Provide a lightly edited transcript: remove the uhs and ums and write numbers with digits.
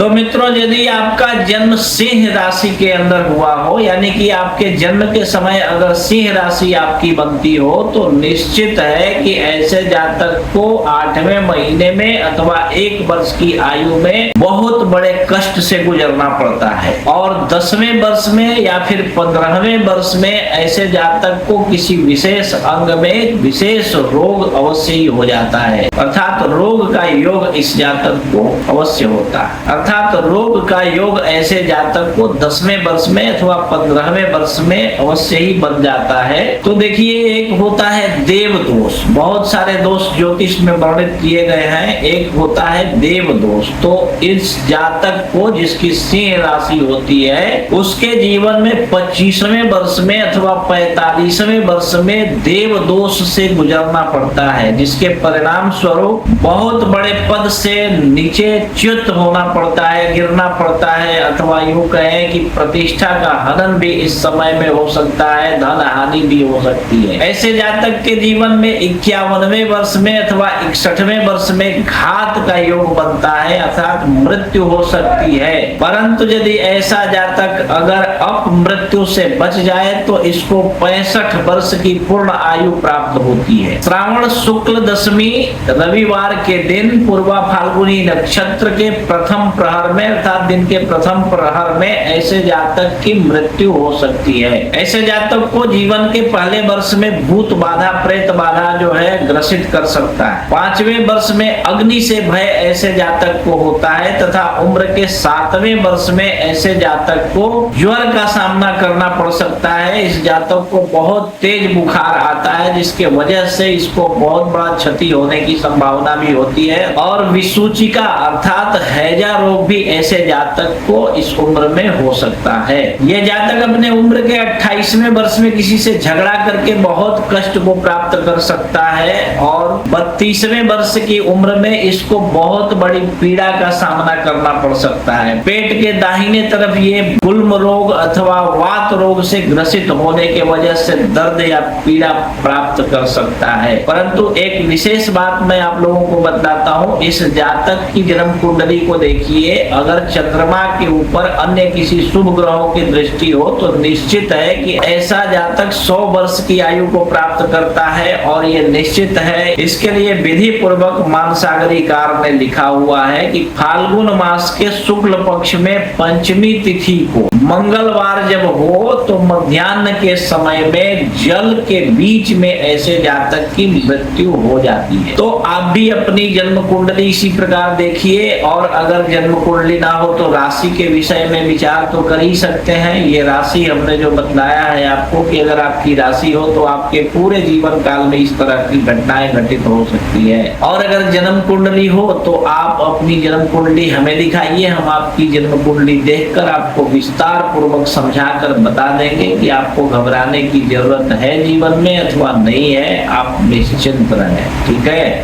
तो मित्रों, यदि आपका जन्म सिंह राशि के अंदर हुआ हो, यानी कि आपके जन्म के समय अगर सिंह राशि आपकी बनती हो, तो निश्चित है कि ऐसे जातक को 8वें महीने में अथवा 1 वर्ष की आयु में बहुत बड़े कष्ट से गुजरना पड़ता है। और 10वें वर्ष में या फिर 15वें वर्ष में ऐसे जातक को किसी विशेष अंग में विशेष रोग अवश्य ही हो जाता है, अर्थात रोग का योग इस जातक को अवश्य होता है। अर्थात रोग का योग ऐसे जातक को 10वें वर्ष में अथवा 15वें वर्ष में अवश्य ही बन जाता है। तो देखिए, एक होता है देव दोष। बहुत सारे दोष ज्योतिष में वर्णित किए गए हैं। एक होता है देव दोष। तो इस जातक को, जिसकी सिंह राशि होती है, उसके जीवन में 25वें वर्ष में अथवा 45वें वर्ष में देव दोष से गुजरना पड़ता है, जिसके परिणाम स्वरूप बहुत बड़े पद से नीचे च्युत होना पड़ता है, गिरना पड़ता है, अथवा यूं कहें कि प्रतिष्ठा का हनन भी इस समय में हो सकता है, धन हानि भी हो सकती है। ऐसे जातक के जीवन में 51वें वर्ष में अथवा 61वें वर्ष में घात का योग बनता है, अर्थात मृत्यु हो सकती है। परंतु यदि ऐसा जातक अगर अपमृत्यु से बच जाए तो इसको 65 वर्ष की पूर्ण आयु प्राप्त होती है। श्रावण शुक्ल दशमी रविवार के दिन पूर्वा फाल्गुनी नक्षत्र के प्रथम प्रहर में, अर्थात दिन के प्रथम प्रहर में ऐसे जातक की मृत्यु हो सकती है। ऐसे जातक को जीवन के पहले वर्ष में भूत बाधा, प्रेत बाधा जो है ग्रसित कर सकता है। 5वें वर्ष में अग्नि से भय ऐसे जातक को होता है तथा उम्र के 7वें वर्ष में ऐसे जातक को ज्वर का सामना करना पड़ सकता है। इस जातक को बहुत तेज बुखार आता है, जिसके वजह से इसको बहुत बड़ा क्षति होने की संभावना भी होती है। और विसूचिका अर्थात हैजा रोग भी ऐसे जातक को इस उम्र में हो सकता है। यह जातक अपने उम्र के 28वें वर्ष में किसी से झगड़ा करके बहुत कष्ट को प्राप्त कर सकता है और 32वें वर्ष की उम्र में इसको बहुत बड़ी पीड़ा का सामना करना पड़ सकता है। पेट के दाहिने तरफ ये गुल्म रोग अथवा वात रोग से ग्रसित होने के वजह से दर्द या पीड़ा प्राप्त कर सकता है। परंतु एक विशेष बात मैं आप लोगों को बताता हूँ, इस जातक की जन्म कुंडली को देखिए, अगर चंद्रमा के ऊपर अन्य किसी शुभ ग्रहों की दृष्टि हो तो निश्चित है कि ऐसा जातक 100 वर्ष की आयु को प्राप्त करता है। और ये निश्चित है, इसके लिए विधि पूर्वक मानसागरीकार ने लिखा हुआ है कि फाल्गुन मास के शुक्ल पक्ष में पंचमी तिथि को मंगलवार जब हो तो मध्याह्न के समय में जल के बीच में ऐसे जातक की मृत्यु हो जाती है। तो आप भी अपनी जन्म कुंडली इसी प्रकार देखिए, और अगर जन्म कुंडली ना हो तो राशि के विषय में विचार तो कर ही सकते हैं। ये राशि हमने जो बतलाया है आपको कि अगर आपकी राशि हो तो आपके पूरे जीवन काल में इस तरह की घटनाएं घटित हो सकती है। और अगर जन्म कुंडली हो तो आप अपनी जन्म कुंडली हमें दिखाइए, हम आपकी जन्म कुंडली देखकर आपको विस्तार पूर्वक समझाकर बता देंगे कि आपको घबराने की जरूरत है जीवन में अथवा नहीं है। आप निश्चिंत रहें, ठीक है।